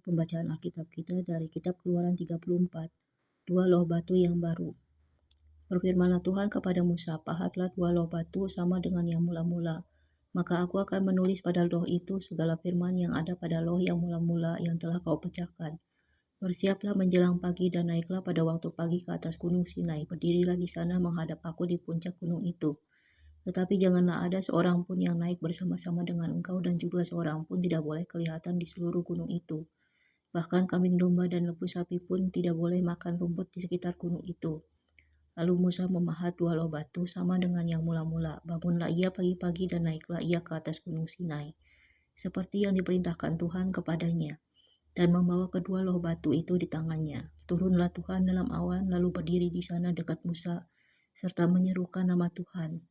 pembacaan Alkitab kita dari kitab Keluaran 34, dua loh batu yang baru. Berfirmanlah Tuhan kepada Musa, pahatlah dua loh batu sama dengan yang mula-mula. Maka aku akan menulis pada loh itu segala firman yang ada pada loh yang mula-mula yang telah kau pecahkan. Bersiaplah menjelang pagi dan naiklah pada waktu pagi ke atas gunung Sinai. Berdirilah di sana menghadap aku di puncak gunung itu. Tetapi janganlah ada seorang pun yang naik bersama-sama dengan engkau dan juga seorang pun tidak boleh kelihatan di seluruh gunung itu. Bahkan kambing domba dan lembu sapi pun tidak boleh makan rumput di sekitar gunung itu. Lalu Musa memahat dua loh batu sama dengan yang mula-mula. Bangunlah ia pagi-pagi dan naiklah ia ke atas gunung Sinai, seperti yang diperintahkan Tuhan kepadanya, dan membawa kedua loh batu itu di tangannya. Turunlah Tuhan dalam awan, lalu berdiri di sana dekat Musa, serta menyerukan nama Tuhan.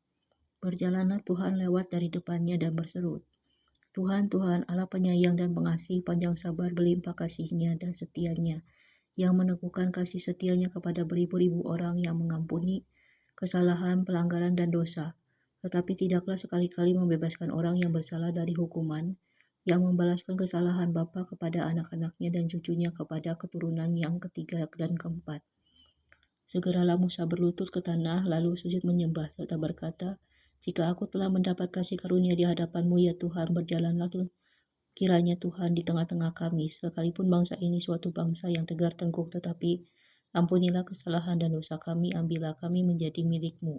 Berjalanlah Tuhan lewat dari depannya dan berseru, Tuhan, Tuhan, Allah penyayang dan pengasih, panjang sabar, berlimpah kasih-Nya dan setia-Nya, yang meneguhkan kasih setia-Nya kepada beribu-ribu orang, yang mengampuni kesalahan, pelanggaran, dan dosa, tetapi tidaklah sekali-kali membebaskan orang yang bersalah dari hukuman, yang membalaskan kesalahan bapa kepada anak-anaknya dan cucunya kepada keturunan yang ketiga dan keempat. Segeralah Musa berlutut ke tanah, lalu sujud menyembah serta berkata, jika aku telah mendapat kasih karunia di hadapan-Mu ya Tuhan, berjalanlah kiranya Tuhan di tengah-tengah kami, sekalipun bangsa ini suatu bangsa yang tegar tengkuk, tetapi ampunilah kesalahan dan dosa kami, ambillah kami menjadi milik-Mu.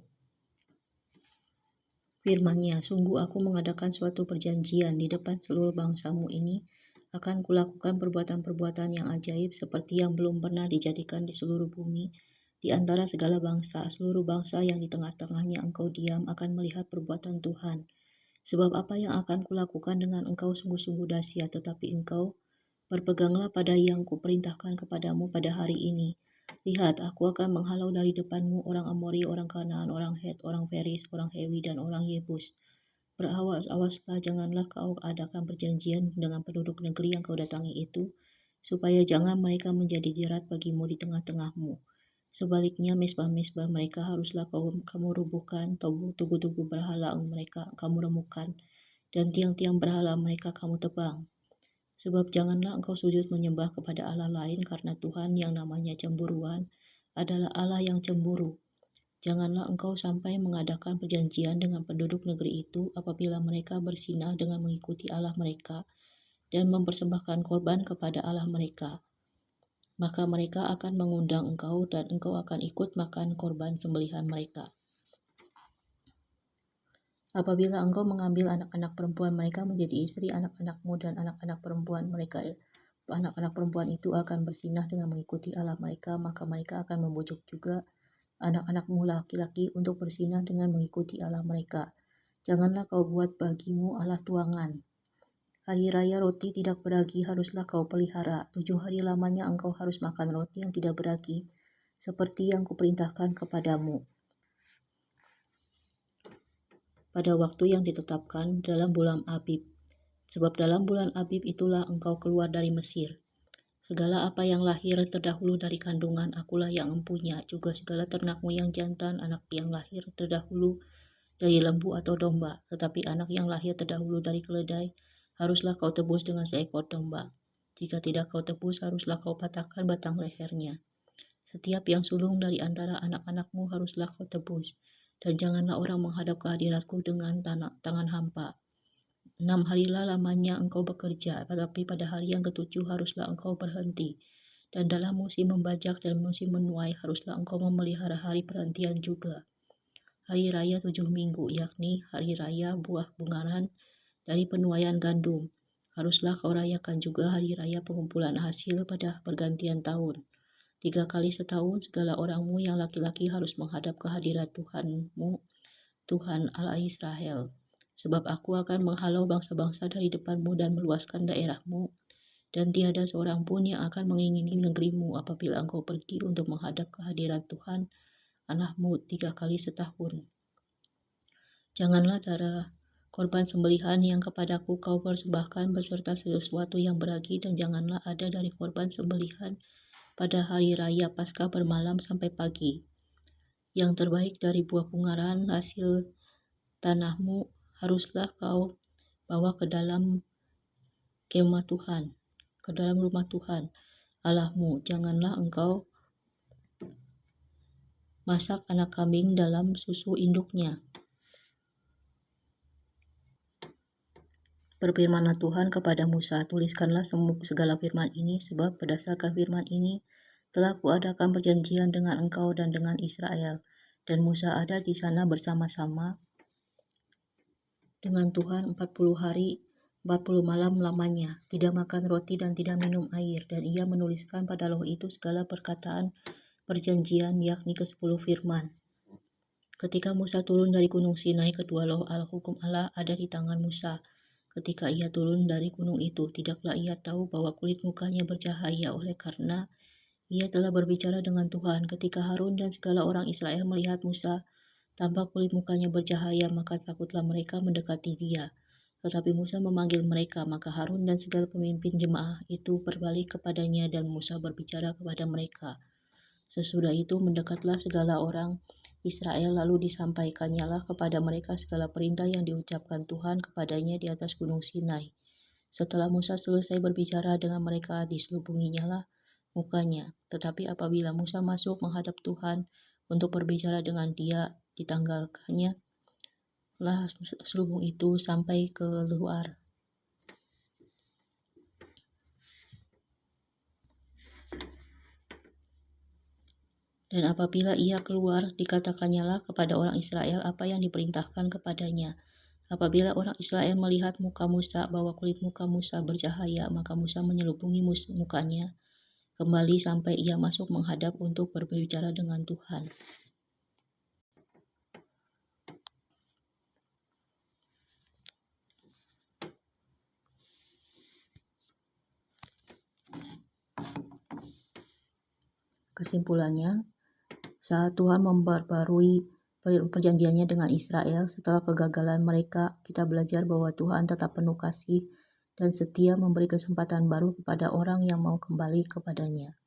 Firman-Nya, sungguh aku mengadakan suatu perjanjian di depan seluruh bangsa-Mu ini, akan kulakukan perbuatan-perbuatan yang ajaib seperti yang belum pernah dijadikan di seluruh bumi. Di antara segala bangsa, seluruh bangsa yang di tengah-tengahnya engkau diam akan melihat perbuatan Tuhan. Sebab apa yang akan kulakukan dengan engkau sungguh-sungguh dahsyat, tetapi engkau berpeganglah pada yang kuperintahkan kepadamu pada hari ini. Lihat, aku akan menghalau dari depanmu orang Amori, orang Kanaan, orang Het, orang Feris, orang Hewi, dan orang Yebus. Berawas-awaslah, janganlah kau adakan perjanjian dengan penduduk negeri yang kau datangi itu, supaya jangan mereka menjadi jerat bagimu di tengah-tengahmu. Sebaliknya, mesbah-mesbah mereka haruslah kamu rubuhkan, tugu-tugu berhala mereka kamu remukkan, dan tiang-tiang berhala mereka kamu tebang. Sebab janganlah engkau sujud menyembah kepada Allah lain, karena Tuhan yang namanya cemburuan adalah Allah yang cemburu. Janganlah engkau sampai mengadakan perjanjian dengan penduduk negeri itu apabila mereka bersinah dengan mengikuti Allah mereka dan mempersembahkan korban kepada Allah mereka. Maka mereka akan mengundang engkau dan engkau akan ikut makan korban sembelihan mereka. Apabila engkau mengambil anak-anak perempuan mereka menjadi istri anak-anakmu dan anak-anak perempuan mereka, anak-anak perempuan itu akan bersinah dengan mengikuti Allah mereka, maka mereka akan membujuk juga anak-anakmu laki-laki untuk bersinah dengan mengikuti Allah mereka. Janganlah kau buat bagimu Allah tuangan. Hari raya roti tidak beragi haruslah kau pelihara. 7 hari lamanya engkau harus makan roti yang tidak beragi, seperti yang kuperintahkan kepadamu. Pada waktu yang ditetapkan dalam bulan Abib. Sebab dalam bulan Abib itulah engkau keluar dari Mesir. Segala apa yang lahir terdahulu dari kandungan, akulah yang empunya, juga segala ternakmu yang jantan, anak yang lahir terdahulu dari lembu atau domba, tetapi anak yang lahir terdahulu dari keledai, haruslah kau tebus dengan seekor domba. Jika tidak kau tebus, haruslah kau patahkan batang lehernya. Setiap yang sulung dari antara anak-anakmu haruslah kau tebus, dan janganlah orang menghadap ke hadiratku dengan tangan hampa. 6 harilah lamanya engkau bekerja, tetapi pada hari yang ketujuh haruslah engkau berhenti. Dan dalam musim membajak dan musim menuai haruslah engkau memelihara hari perhentian juga. Hari raya 7 minggu, yakni hari raya buah bungaran dari penuaian gandum. Haruslah kau rayakan juga hari raya pengumpulan hasil pada pergantian tahun. 3 kali setahun segala orangmu yang laki-laki harus menghadap ke hadirat Tuhanmu, Tuhan Allah Israel. Sebab aku akan menghalau bangsa-bangsa dari depanmu dan meluaskan daerahmu, dan tiada seorang pun yang akan mengingini negerimu apabila engkau pergi untuk menghadap ke hadirat Tuhan Allahmu 3 kali setahun. Janganlah darah korban sembelihan yang kepadaku kau persembahkan beserta sesuatu yang beragi, dan janganlah ada dari korban sembelihan pada hari raya Paskah bermalam sampai pagi. Yang terbaik dari buah bungaran hasil tanahmu haruslah kau bawa ke dalam kemah Tuhan. ke dalam rumah Tuhan Allahmu. Janganlah engkau masak anak kambing dalam susu induknya. Berfirmanlah Tuhan kepada Musa, tuliskanlah segala firman ini, sebab berdasarkan firman ini telah kuadakan perjanjian dengan engkau dan dengan Israel. Dan Musa ada di sana bersama-sama dengan Tuhan 40 hari 40 malam lamanya, tidak makan roti dan tidak minum air. Dan ia menuliskan pada loh itu segala perkataan perjanjian, yakni ke-10 firman. Ketika Musa turun dari gunung Sinai, kedua loh al-hukum Allah ada di tangan Musa. Ketika ia turun dari gunung itu, tidaklah ia tahu bahwa kulit mukanya bercahaya oleh karena ia telah berbicara dengan Tuhan. Ketika Harun dan segala orang Israel melihat Musa, tampak kulit mukanya bercahaya, maka takutlah mereka mendekati dia. Tetapi Musa memanggil mereka, maka Harun dan segala pemimpin jemaah itu berbalik kepadanya dan Musa berbicara kepada mereka. Sesudah itu mendekatlah segala orang Israel, lalu disampaikannyalah kepada mereka segala perintah yang diucapkan Tuhan kepadanya di atas gunung Sinai. Setelah Musa selesai berbicara dengan mereka, diselubunginyalah mukanya. Tetapi apabila Musa masuk menghadap Tuhan untuk berbicara dengan dia, ditanggalkannya lah selubung itu sampai keluar. Dan apabila ia keluar, dikatakannya kepada orang Israel apa yang diperintahkan kepadanya. Apabila orang Israel melihat muka Musa, bahwa kulit muka Musa bercahaya, maka Musa menyelubungi mukanya kembali sampai ia masuk menghadap untuk berbicara dengan Tuhan. Kesimpulannya, saat Tuhan memperbarui perjanjiannya dengan Israel setelah kegagalan mereka, kita belajar bahwa Tuhan tetap penuh kasih dan setia memberi kesempatan baru kepada orang yang mau kembali kepadanya.